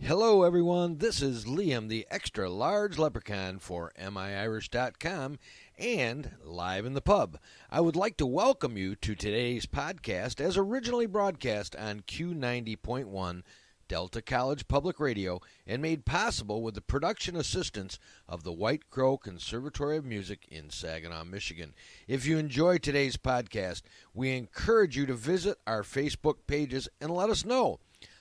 Hello, everyone. This is Liam, the extra large leprechaun for MIIrish.com and Live in the Pub. I would like to welcome you to today's podcast as originally broadcast on Q90.1 Delta College Public Radio and made possible with the production assistance of the White Crow Conservatory of Music in Saginaw, Michigan. If you enjoy today's podcast, we encourage you to visit our Facebook pages and let us know.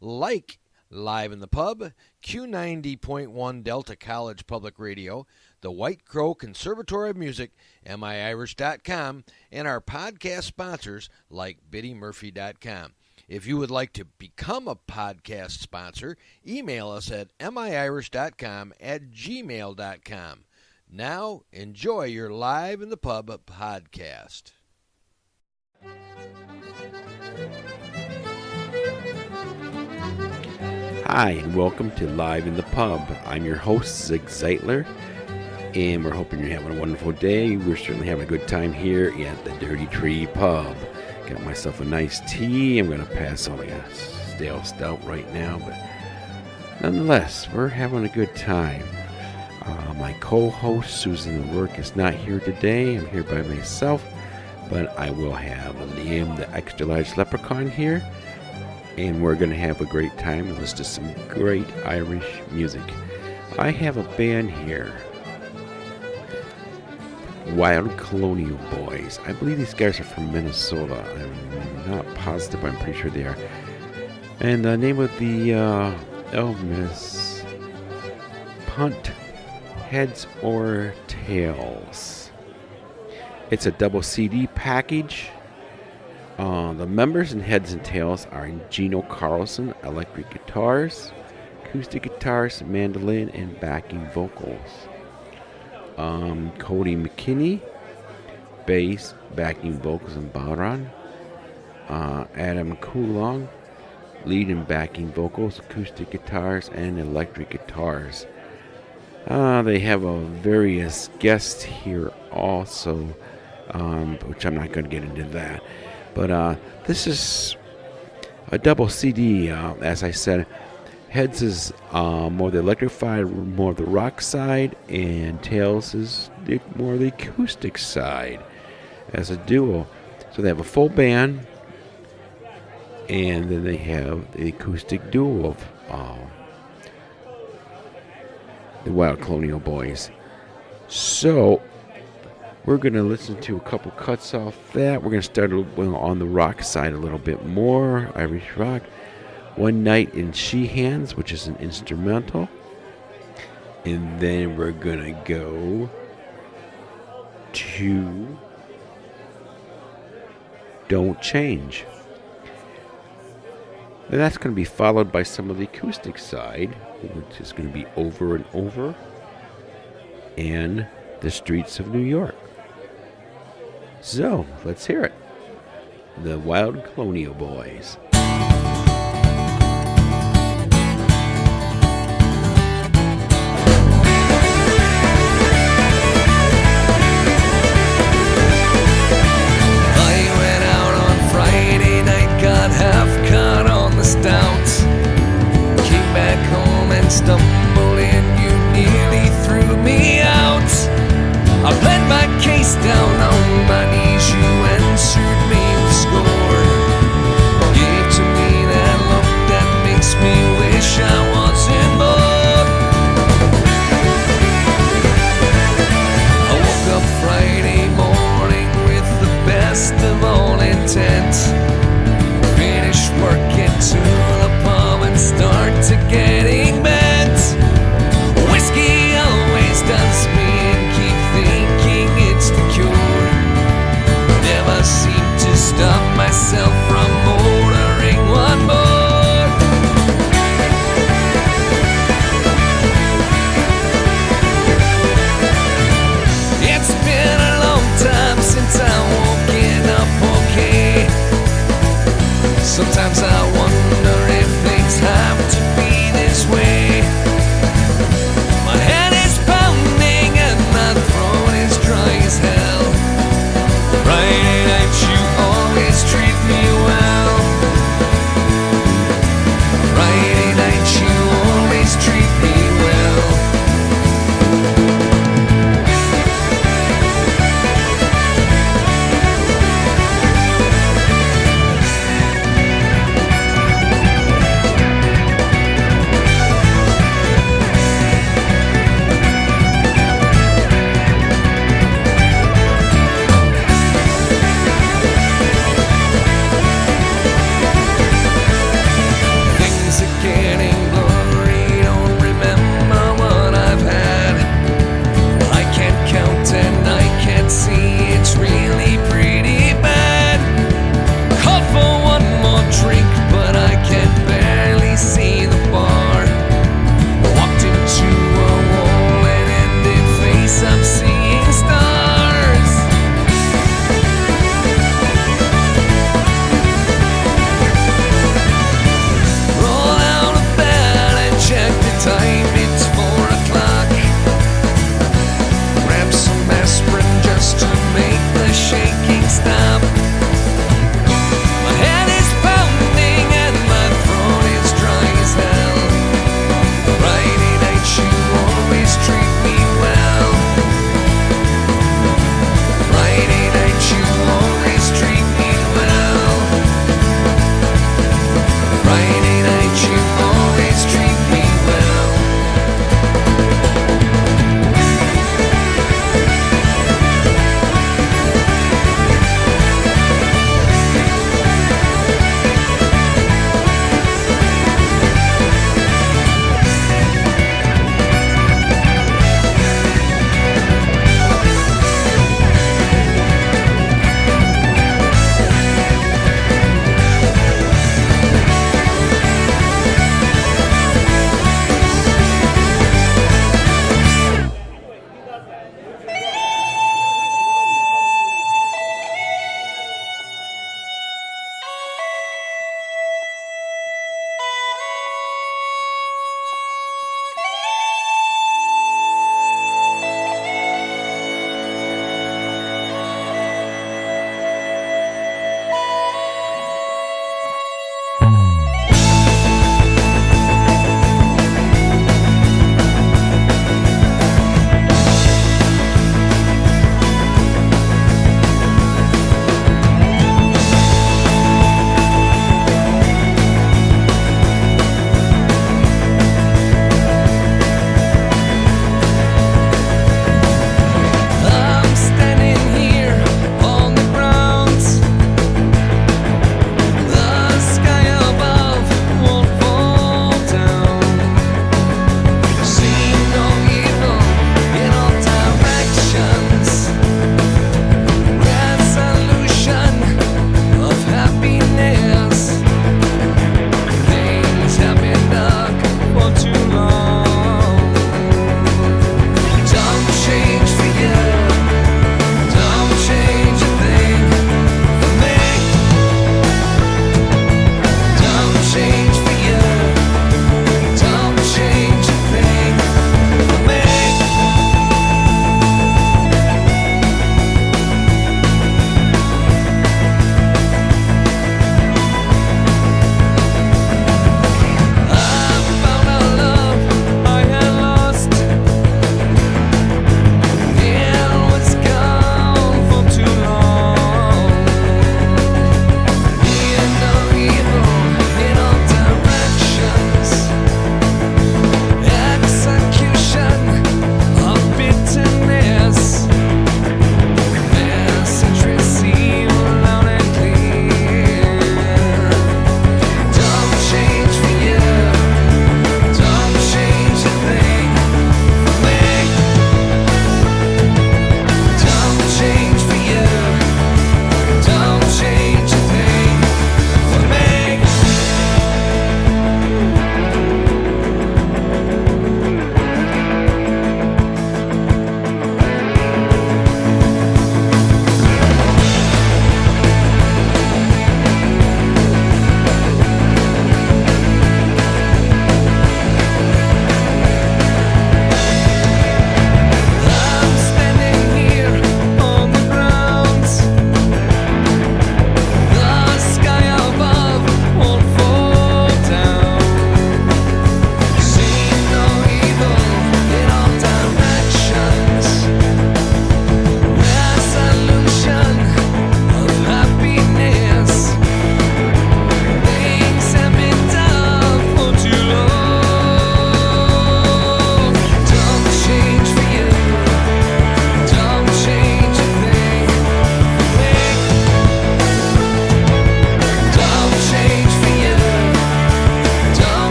Like Live in the Pub, Q90.1 Delta College Public Radio, the White Crow Conservatory of Music, MIIrish.com, and our podcast sponsors like BiddyMurphy.com. If you would like to become a podcast sponsor, email us at miirish.com@gmail.com. Now, enjoy your Live in the Pub podcast. Hi, and welcome to Live in the Pub. I'm your host, Zeitler, and we're hoping you're having a wonderful day. We're certainly having a good time here at the Dirty Tree Pub. Got myself a nice tea. I'm going to pass on a stale stout right now, but nonetheless, we're having a good time. My co-host, Susan Rourke, is not here today. I'm here by myself, but I will have Liam, the extra large leprechaun, here. And we're going to have a great time and listen to some great Irish music. I have a band here, Wild Colonial Boys. I believe these guys are from Minnesota. I'm not positive, but I'm pretty sure they are. And the name of the album is Punt, Heads or Tails. It's a double CD package. The members in Heads and Tails are Gino Carlson, electric guitars, acoustic guitars, mandolin, and backing vocals. Cody McKinney, bass, backing vocals, and bodhrán. Adam Coulong, lead and backing vocals, acoustic guitars, and electric guitars. They have various guests here also, which I'm not going to get into that. But this is a double CD, as I said. Heads is more the electrified, more the rock side, and Tails is more the acoustic side as a duo. So they have a full band, and then they have the acoustic duo of the Wild Colonial Boys. So we're going to listen to a couple cuts off that. We're going to start on the rock side a little bit more, Irish rock. One Night in She Hands, which is an instrumental. And then we're going to go to Don't Change. And that's going to be followed by some of the acoustic side, which is going to be Over and Over and The Streets of New York. So, let's hear it. The Wild Colonial Boys. Stouts. Came back home and stumbled in. You nearly threw me out. I bled my case down on my knees. You answered me with scorn. Gave to me that look that makes me wish I wasn't born. I woke up Friday morning with the best of all intent. Finish working to the pub and start to getting bent. Whiskey always does me and keep thinking it's the cure. Never seem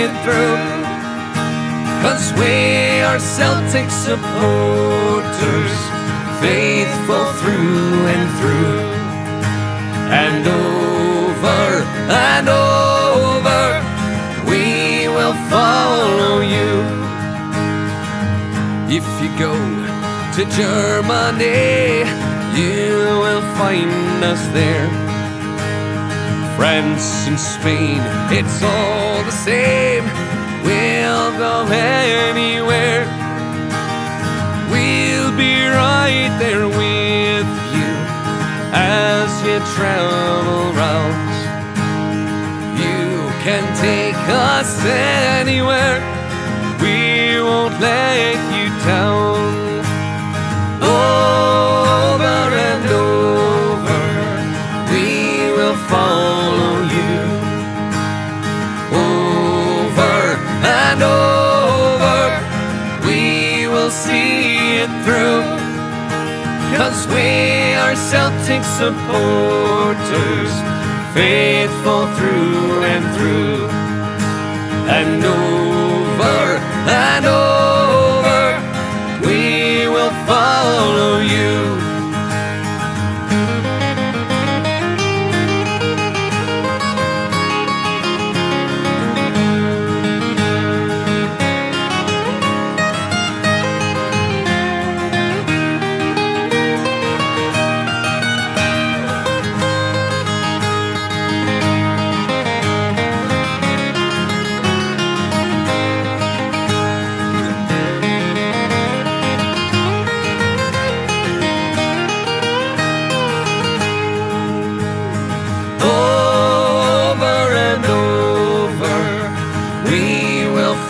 it through. 'Cause we are Celtic supporters, faithful through and through. And over, we will follow you. If you go to Germany, you will find us there. France and Spain, it's all the same. We'll go anywhere. We'll be right there with you as you travel round. You can take us anywhere. We won't let you down. Over and over, we will follow you. Over and over, we will see it through. 'Cause we are Celtic supporters, faithful through and through. And over, we will follow you.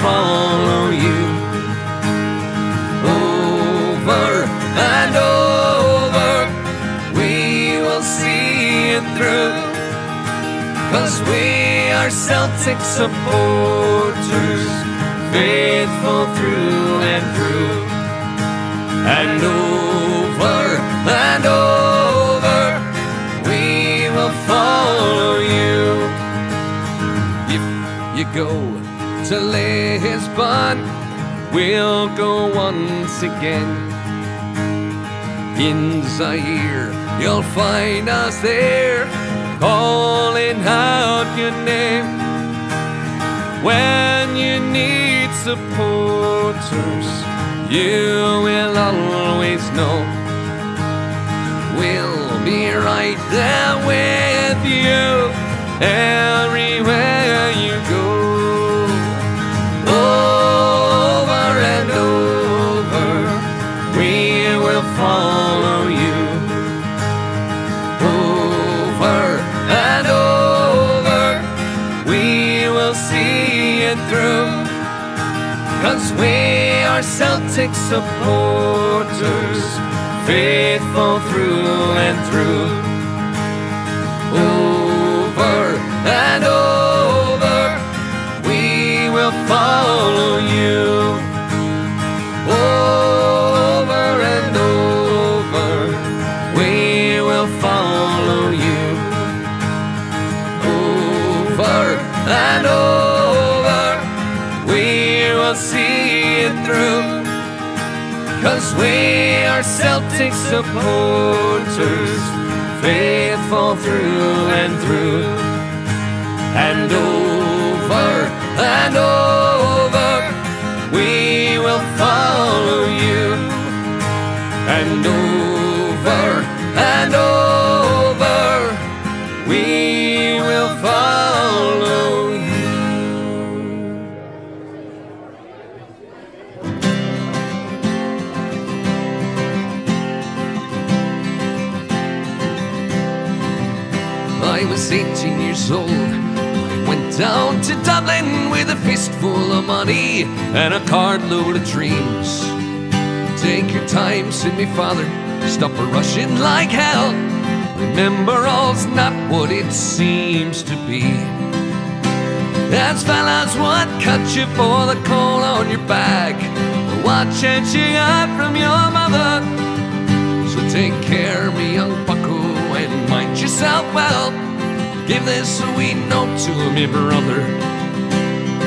Follow you. Over and over, we will see it through. 'Cause we are Celtic supporters, faithful through and through. And over, we will follow you. If you go to Lisbon, we'll go once again. In Zaire, you'll find us there, calling out your name. When you need supporters, you will always know. We'll be right there with you everywhere you go. Over and over, we will follow you. Over and over, we will see it through. 'Cause we are Celtic supporters, faithful through and through. Over and over, we will follow you. Over and over, we will follow you. Over and over, we will see it through. 'Cause we are Celtic supporters, faithful through and through. And over, we will follow you. And over, we will follow you. I was 18 years old. I went down to Dublin with a fistful of money and a cartload of dreams. Take your time, said me father, stop a rushing like hell. Remember, all's not what it seems to be. That's fellas what cut you for the coal on your back, or what chance you got from your mother. So take care, me young bucko, and mind yourself well. Give this a wee note to me brother.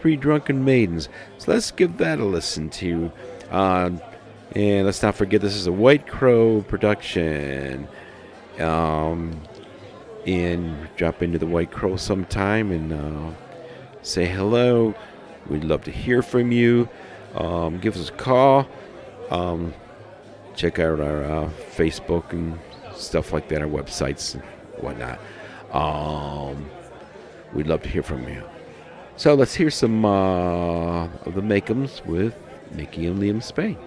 Three Drunken Maidens. So let's give that a listen to. And let's not forget, this is a White Crow production. And drop into the White Crow sometime and say hello. We'd love to hear from you. Give us a call. Check out our Facebook and stuff like that, our websites and whatnot. We'd love to hear from you. So let's hear some of the Makems with Mickey and Liam Spain.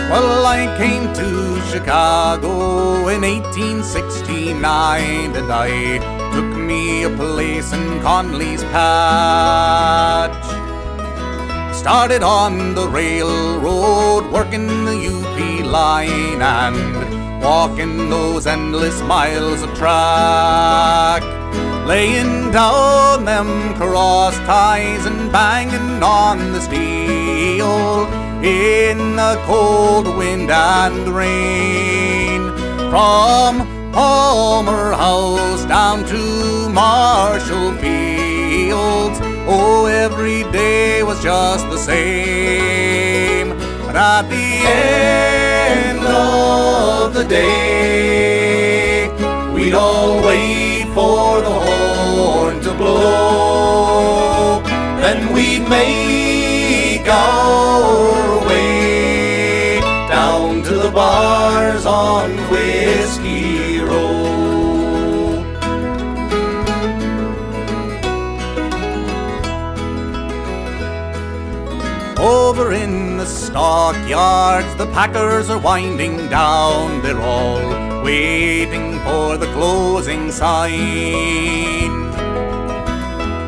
Well, I came to Chicago in 1869, and I took me a place in Conley's Patch. Started on the railroad, working the UP line and walking those endless miles of track, laying down them cross ties and banging on the steel in the cold wind and rain. From Palmer House down to Marshall Fields, oh, every day was just the same. But at the end of the day, we'd all wait for the horn to blow. Then we'd make our way down to the bars on Whiskey Row. Over in the stockyards, the packers are winding down. They're all waiting for the closing sign.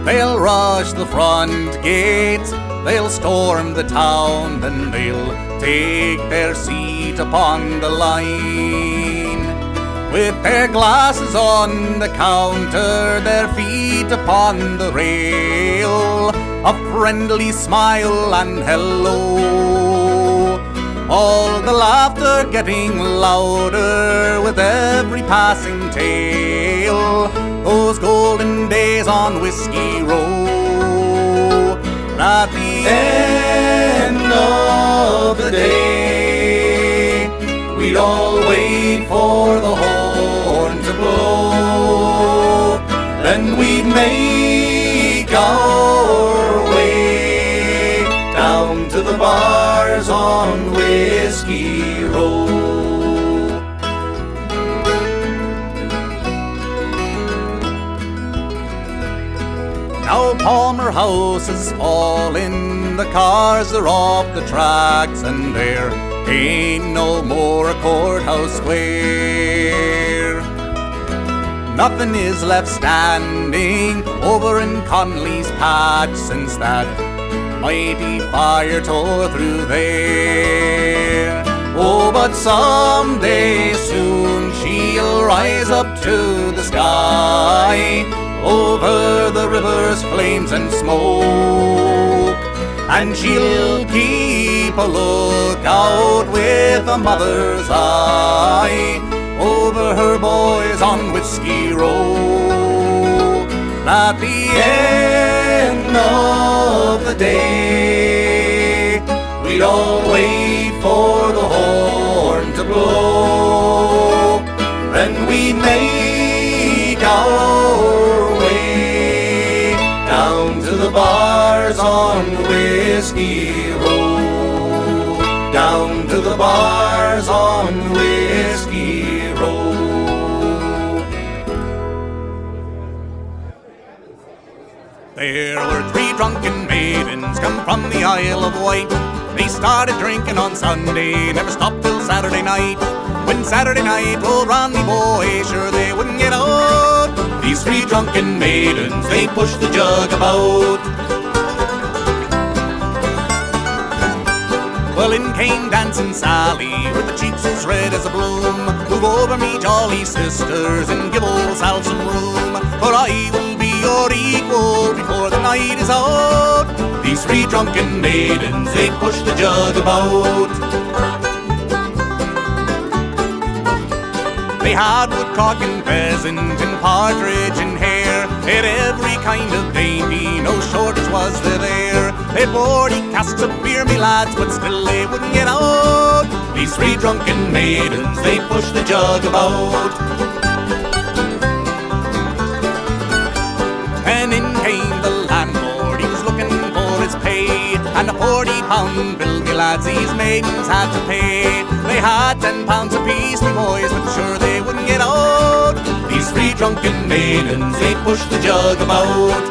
They'll rush the front gates, they'll storm the town, then they'll take their seat upon the line. With their glasses on the counter, their feet upon the rail, a friendly smile and hello. All the laughter getting louder with every passing tale. Those golden days on Whiskey Row. At the end of the day, we'd all wait for the horn to blow. Then we'd make our way down to the bars on Whiskey Row. Now Palmer House is falling, the cars are off the tracks, and there ain't no more a courthouse square. Nothing is left standing over in Conley's Patch since that mighty fire tore through there. Oh, but someday soon she'll rise up to the sky, over the river's flames and smoke, and she'll keep a lookout with a mother's eye over her boys on Whiskey Row. At the end of the day, we'd all wait for the horn to blow. Then we'd make our way down to the bars on Whiskey Row. Down to the bars on Whiskey Row. There were three drunken maidens come from the Isle of Wight. They started drinking on Sunday, never stopped till Saturday night. When Saturday night rolled round, me boy, sure they wouldn't get out. These three drunken maidens, they pushed the jug about. Well, in came Dancing Sally, with the cheeks as red as a bloom. Move over, me jolly sisters, and give old Sal some room, for I will be your equal before the night is out. These three drunken maidens, they push the jug about. They had woodcock and pheasant and partridge and hare. They had every kind of dainty, no shortage was there. They had 40 casks of beer, me lads, but still they wouldn't get out. These three drunken maidens, they push the jug about. And in came the landlord, he was looking for his pay, and a 40-pound bill, me lads, these maidens had to pay. They had 10 pounds apiece, me boys, but sure they wouldn't get out. These three drunken maidens, they push the jug about.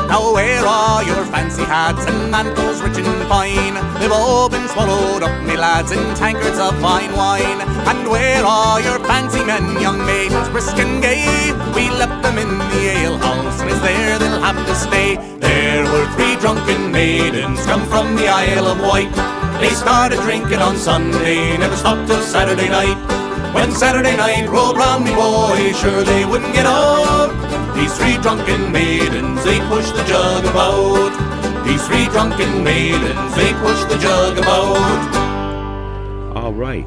Now where are your fancy hats and mantles rich and fine? They've all been swallowed up, me lads, in tankards of fine wine. And where are your fancy men, young maidens, brisk and gay? We left them in the alehouse, and it's there they'll have to stay. There were three drunken maidens come from the Isle of Wight. They started drinking on Sunday, never stopped till Saturday night. When Saturday night rolled round, me boy, sure they wouldn't get out. These three drunken maidens, they push the jug about. These three drunken maidens, they push the jug about. All right.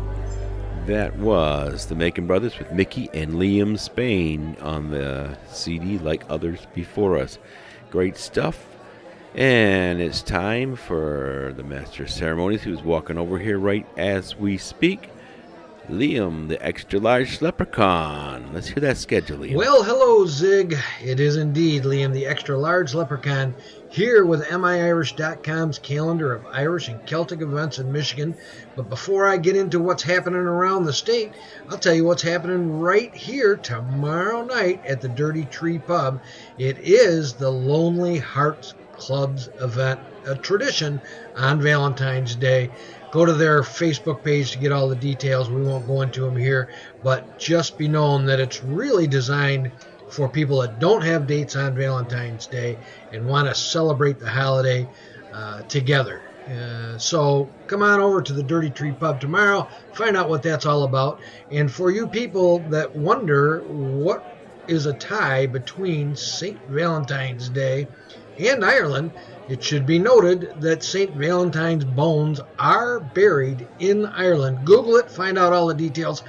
That was the Makem Brothers with Mickey and Liam Spain on the CD Like Others Before Us. Great stuff. And it's time for the Master of Ceremonies, who's walking over here right as we speak. Liam, the extra large leprechaun. Let's hear that schedule, Liam. Well, hello, Zig. It is indeed Liam, the extra large leprechaun, here with MIIrish.com's calendar of Irish and Celtic events in Michigan. But before I get into what's happening around the state, I'll tell you what's happening right here tomorrow night at the Dirty Tree Pub. It is the Lonely Hearts Club's event, a tradition on Valentine's Day. Go to their Facebook page to get all the details. We won't go into them here, but just be known that it's really designed for people that don't have dates on Valentine's Day and want to celebrate the holiday together. So come on over to the Dirty Tree Pub tomorrow, find out what that's all about. And for you people that wonder what is a tie between St. Valentine's Day and Ireland, it should be noted that St. Valentine's bones are buried in Ireland. Google it, find out all the details,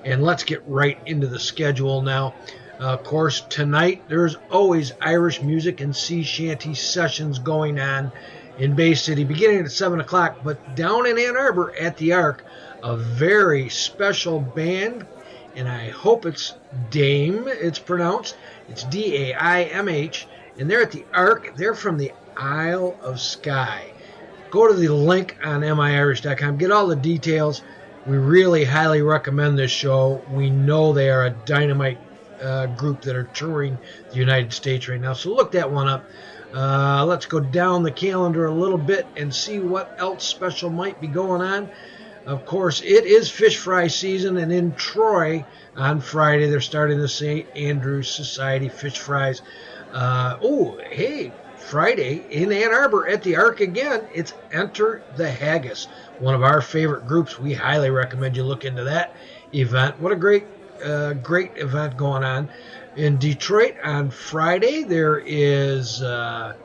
and let's get right into the schedule now. Of course, tonight there's always Irish music and sea shanty sessions going on in Bay City, beginning at 7 o'clock. But down in Ann Arbor at the Ark, a very special band, and I hope it's Dame, it's pronounced. It's D-A-I-M-H, and they're at the Ark. They're from the Isle of Skye. Go to the link on MIIrish.com. Get all the details. We really highly recommend this show. We know they are a dynamite group that are touring the United States right now. So look that one up. Let's go down the calendar a little bit and see what else special might be going on. Of course, it is fish fry season, and in Troy on Friday they're starting the St. Andrew's Society fish fries. Friday in Ann Arbor at the Ark again, it's Enter the Haggis, one of our favorite groups. We highly recommend you look into that event. What a great event going on. In Detroit on Friday, there is the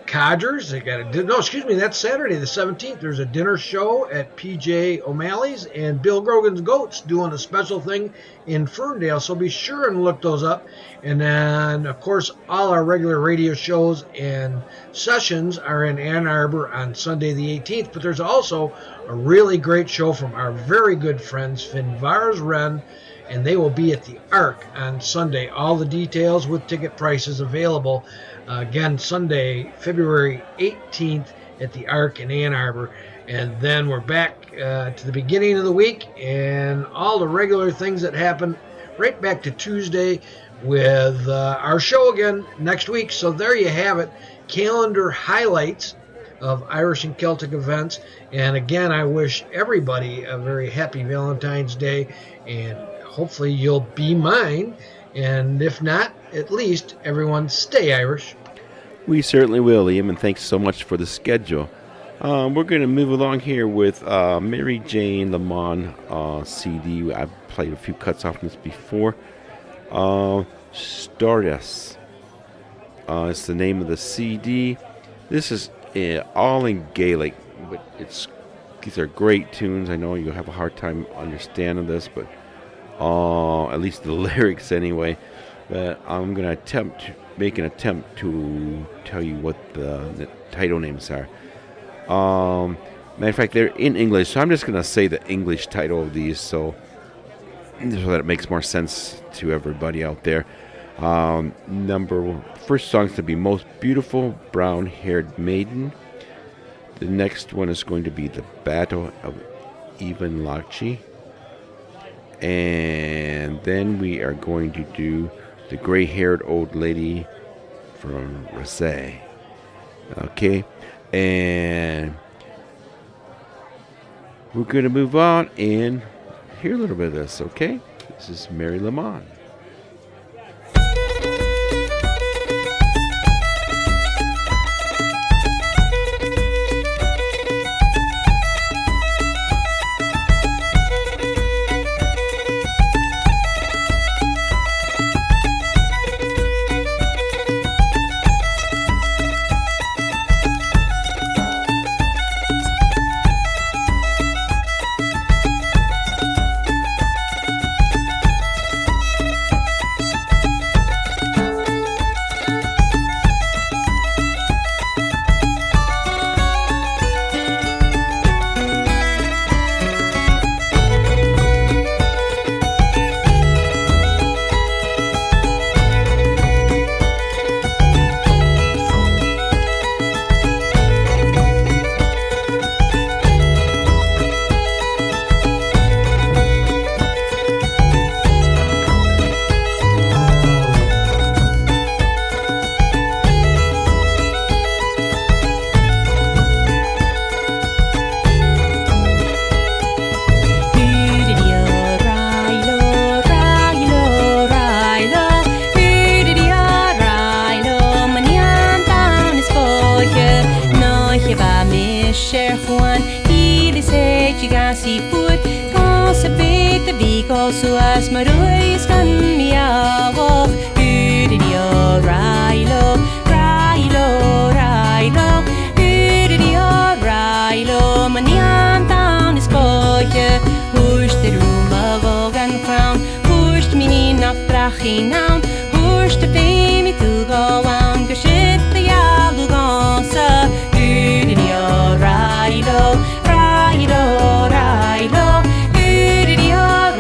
Codgers. That's Saturday the 17th. There's a dinner show at PJ O'Malley's, and Bill Grogan's Goats doing a special thing in Ferndale, so be sure and look those up. And then, of course, all our regular radio shows and sessions are in Ann Arbor on Sunday the 18th, but there's also a really great show from our very good friends Finvar's Wren, and they will be at the Ark on Sunday. All the details with ticket prices available. Again, Sunday, February 18th at the Ark in Ann Arbor. And then we're back to the beginning of the week and all the regular things that happen right back to Tuesday with our show again next week. So there you have it. Calendar highlights of Irish and Celtic events. And again, I wish everybody a very happy Valentine's Day, and hopefully you'll be mine. And if not, at least everyone stay Irish. We certainly will, Liam, and thanks so much for the schedule. We're going to move along here with Mary Jane Lamond CD. I've played a few cuts off this before. Storas. It's the name of the CD. This is all in Gaelic, but these are great tunes. I know you'll have a hard time understanding this, but at least the lyrics anyway. But I'm going to make an attempt to tell you what the title names are. Matter of fact, they're in English, so I'm just going to say the English title of these so that it makes more sense to everybody out there. First song is to be Most Beautiful Brown-Haired Maiden. The next one is going to be The Battle of Ivanlachi. And then we are going to do The Gray-Haired Old Lady from Rasay. Okay, and we're going to move on and hear a little bit of this, okay? This is Mary Lamond. Suas maruis kan miawo Udidio railo, railo, railo Udidio railo Manian down is boje Hoest de roema vogan crown Hoest mini nach drachie naam Hoest de baby to go on Geshit de yalu gonsa Udidio railo, railo,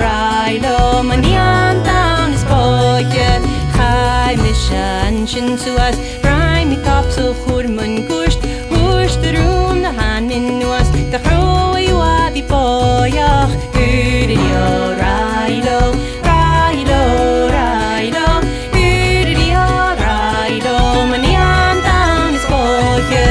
railo Manian down is boje Chai mishan shin to us Rhyme me top so churman gusht Wusht de room de han min nuas De chroe you a di boyach Udidio railo, railo, railo Udidio railo Manian down is boje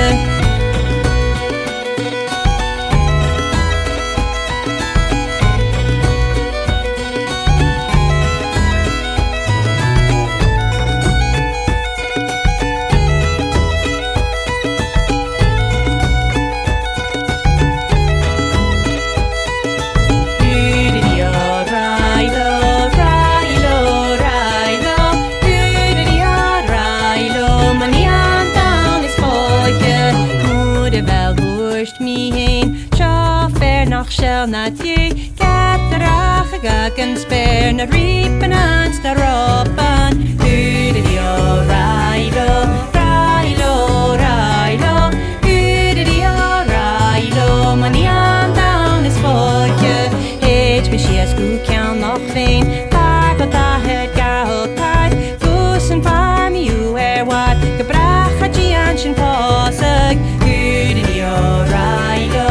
Shall not ye get the rach and spare na reapen and the ropan Udidio railo, railo, railo Udidio railo Manian down is boje H me she has good count noch fein Park of the head garl tide Goose and farm you wear what Gebrach a gianchin posig Udidio railo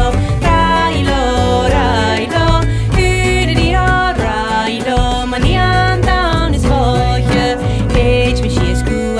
Manian down is boje H me she is good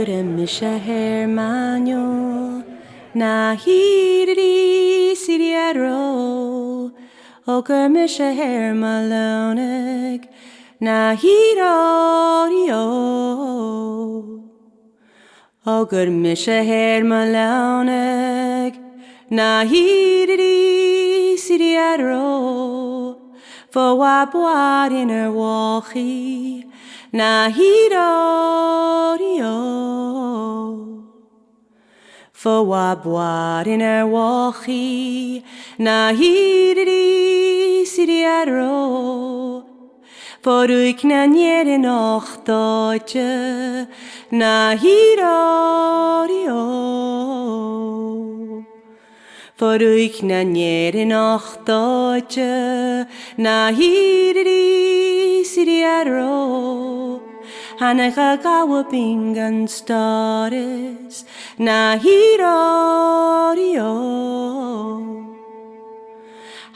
misha hermano na hiri siriaro oker misha hermalonek na hirorio oker misha hermalonek na hiri siriaro for wabwad in her wachi na hirorio for wabwad in her wachi na hiri siriaro for ik na niere noch deutsche na hirorio for ik na niere noch deutsche na hiri siriaro Hanega gawa bingan Storas na hirorio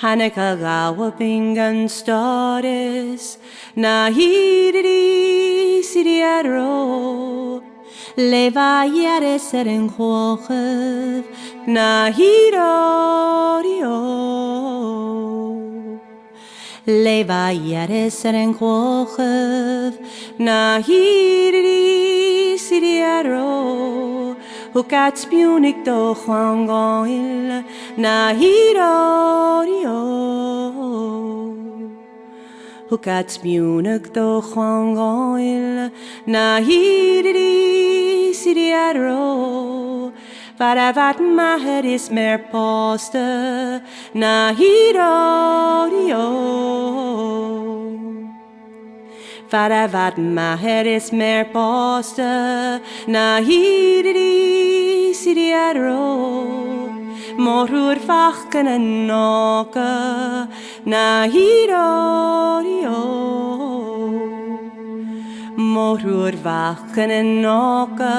Hanega gawa bingan Storas na hiri siriaro Leva yere seren hochev na hirorio Leva yere seren hochev na hiri siriaro Hukat spionik do chwangoil na hirorio Hukat spionik do chwangoil na hiri siriaro Varavat maher is mer poste na hirorio Varavat maher is mer poste na hiri siriaro Morur vachen en noke na hirorio Morur vachen en noke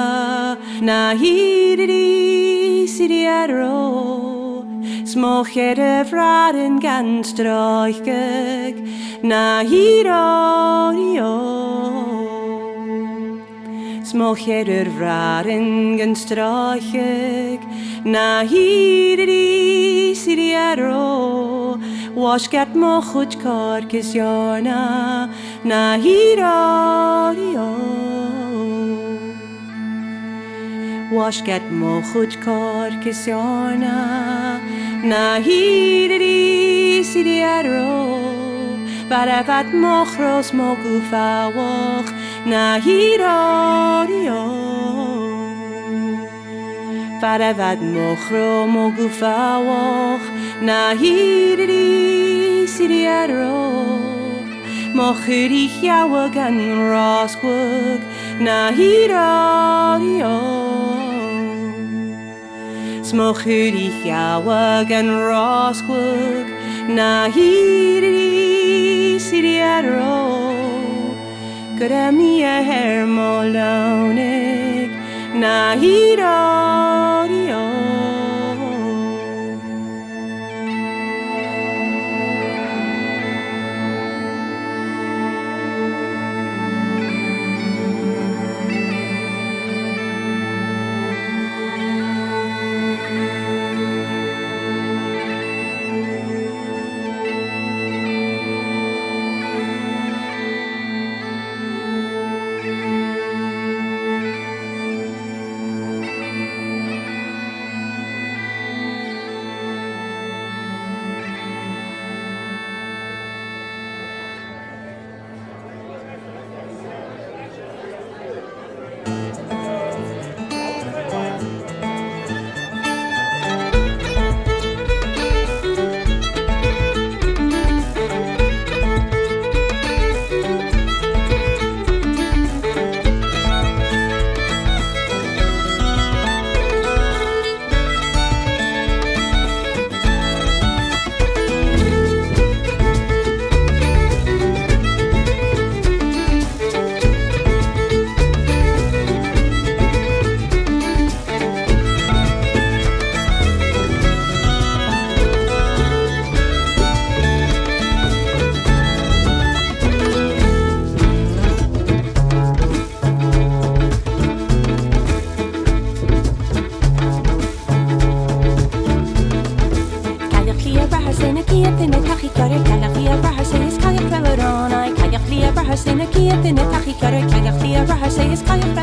na hiri siriaro Smochere vraden ganz droigig na hirorio Smochere vraden ganz droigig na hiri siriaro Washgat mochut karkis yarna na hirorio Washgat mochut karkis yarna na hiri siriaro Varavat mochros mogufawach na hirorio Varavat mochro mogufawach na hiri siriaro Mochurich yawag an roskwag na hirorio Smochurich yawag an roskwag na hiri siriaro Gramia hermolonik na hirorio Rahasena Kiatina Takikara Kayaklia Rahasay is Kayak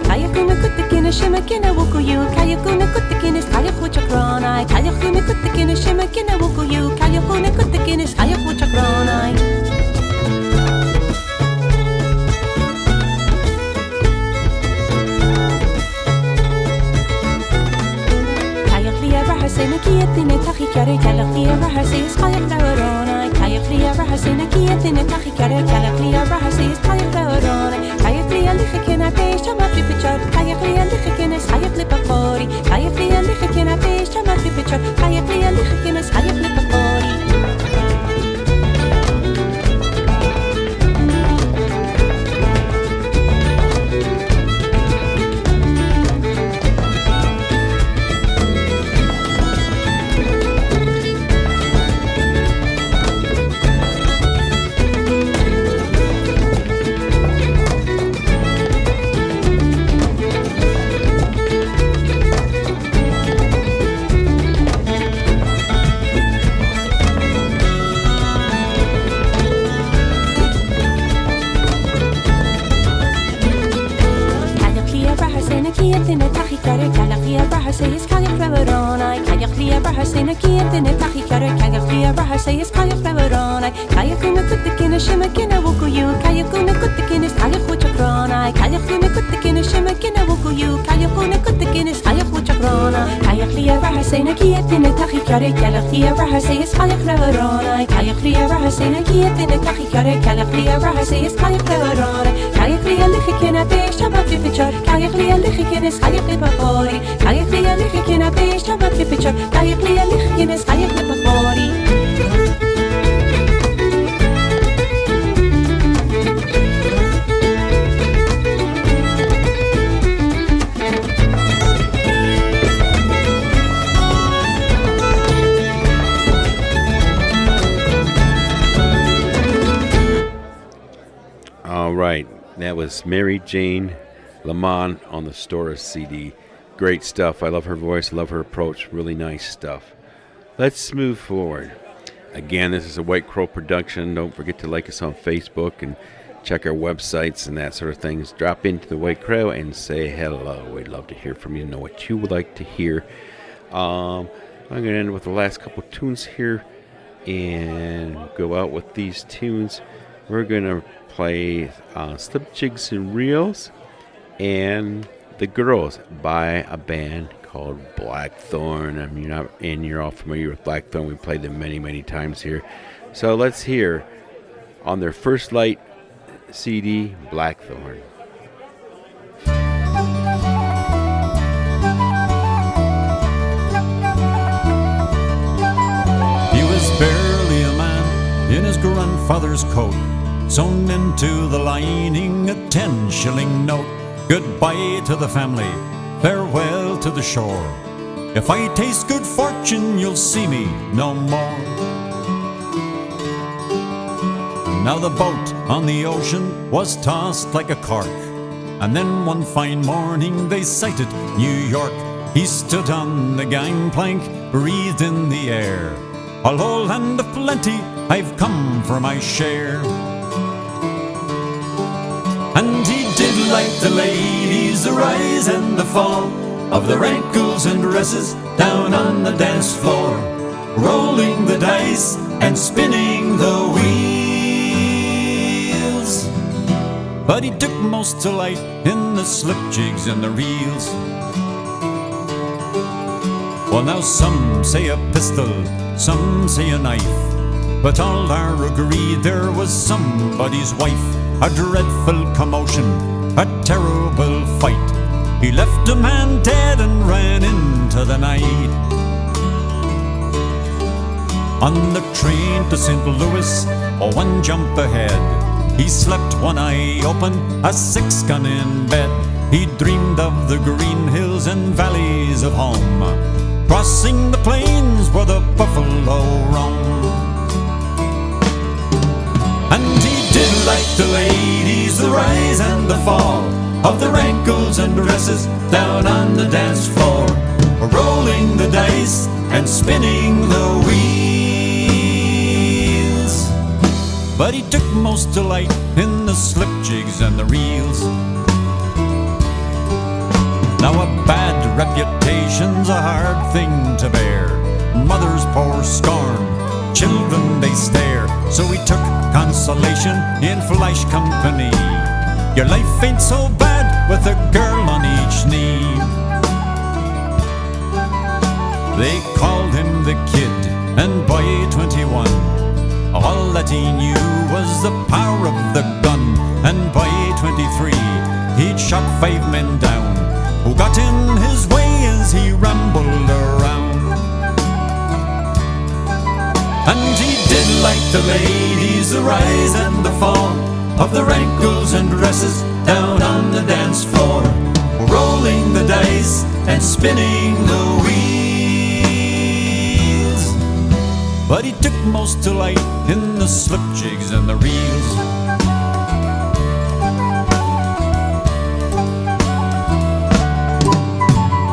Kayakuna Kutakin Shimakina Wukuyu Kayakuna Kutakin is Kayak Wuchakrona Kayakuna Kutakin Shimakina Wukuyu Kayakuna Kutakin is Kayak Wuchakrona Rahasena Kiatina Takikara Kalaklia Rahasay is Kayak Laurona Kayaklia Rahasena Kiatina Takikara Kalaklia Rahasay is Kayak Laurona Kayaklia Lichikina Pesha Matripichar Kayaklia Lichikina is Kayak Lipakori Kayaklia Lichikina Pesha Matripichar Kayaklia Lichikina is Kayak Lipakori Kiatina Takikara Kalaklia Rahasay is Kayak Laurona Kayaklia Rahasena Kiatina Takikara Kalaklia Rahasay is Kayak Laurona Kayakuna Kutakina Shimakina Wukuyu Kayakuna Kutakin is Kayak Wuchakrona Kayakuna Kutakin is Shimakina Wukuyu Kayakuna Kutakin is Kayak Wuchakrona Kayaklia Rahasena Kiatina Takikara Kalaklia Rahasay is Kayak Laurona Kayaklia Rahasena Kiatina Takikara Kalaklia Rahasay is Kayak Laurona Kayaklia Lichikina Pesha Matripichar Kayaklia Lichikina is Kayak Lipakori Kayaklia Lichikina Pesha Matripichar Kayaklia Lichikina is Kayak Lipakori All right, that was Mary Jane Lamond on the Storas CD. Great stuff. I love her voice, love her approach. Really nice stuff. Let's move forward. Again, this is a White Crow production. Don't forget to like us on Facebook and check our websites and that sort of things. Drop into the White Crow and say hello. We'd love to hear from you, know what you would like to hear. I'm going to end with the last couple tunes here and go out with these tunes. We're going to play Slip Jigs and Reels and The Girls by a band called Blackthorn. I mean, you're all familiar with Blackthorn. We played them many, many times here. So let's hear on their First Light CD, Blackthorn. He was barely a man in his grandfather's coat, sewn into the lining a 10-shilling note. Goodbye to the family, farewell to the shore. If I taste good fortune, you'll see me no more. Now the boat on the ocean was tossed like a cork, and then one fine morning they sighted New York. He stood on the gangplank, breathed in the air. Although land of plenty, I've come for my share. And he did like the ladies, the rise and the fall of the rankles and dresses down on the dance floor, rolling the dice and spinning the wheels. But he took most delight in the slip jigs and the reels. Well, now some say a pistol, some say a knife, but all are agreed there was somebody's wife. A dreadful commotion, a terrible fight. He left a man dead and ran into the night. On the train to St. Louis, one jump ahead, he slept one eye open, a 6-gun in bed. He dreamed of the green hills and valleys of home, crossing the plains where the buffalo roam. And he did like the ladies, the rise and the fall of the rankles and dresses down on the dance floor, rolling the dice and spinning the wheels. but he took most delight in the slip jigs and the reels. Now a bad reputation's a hard thing to bear. Mothers pour scorn, children they stare. So he took consolation in Fleisch company. Your life ain't so bad with a girl on each knee. They called him the Kid, and by 21, all that he knew was the power of the gun. And by 23, he'd shot 5 men down who got in his way as he rambled around. And he did like the ladies, the rise and the fall of their ankles and dresses down on the dance floor, rolling the dice and spinning the wheels. But he took most delight in the slip jigs and the reels.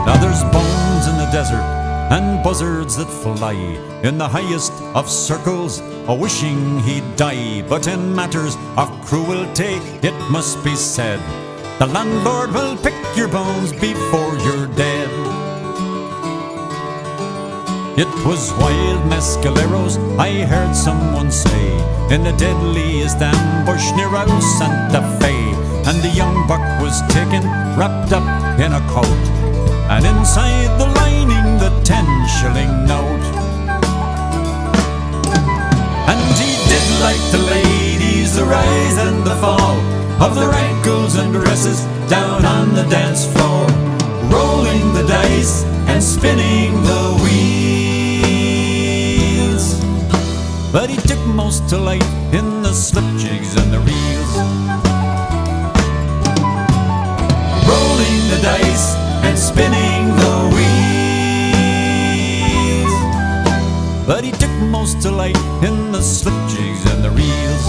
Now there's bones in the desert and buzzards that fly in the highest of circles, a-wishing he'd die. But in matters of cruelty, it must be said, the landlord will pick your bones before you're dead. It was wild mescaleros, I heard someone say, in the deadliest ambush near out Santa Fe. And the young buck was taken, wrapped up in a coat, and inside the lining the 10-shilling note. And he did like the ladies, the rise and the fall of their ankles and dresses down on the dance floor, rolling the dice and spinning the wheels. But he took most delight in the slip jigs and the reels, rolling the dice and spinning the wheels. But he took most delight in the slip jigs and the reels.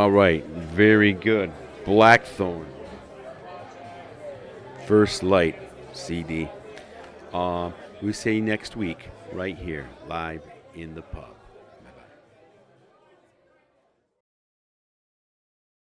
All right, very good. Blackthorn. First Light CD. We say next week, right here, live in the pub.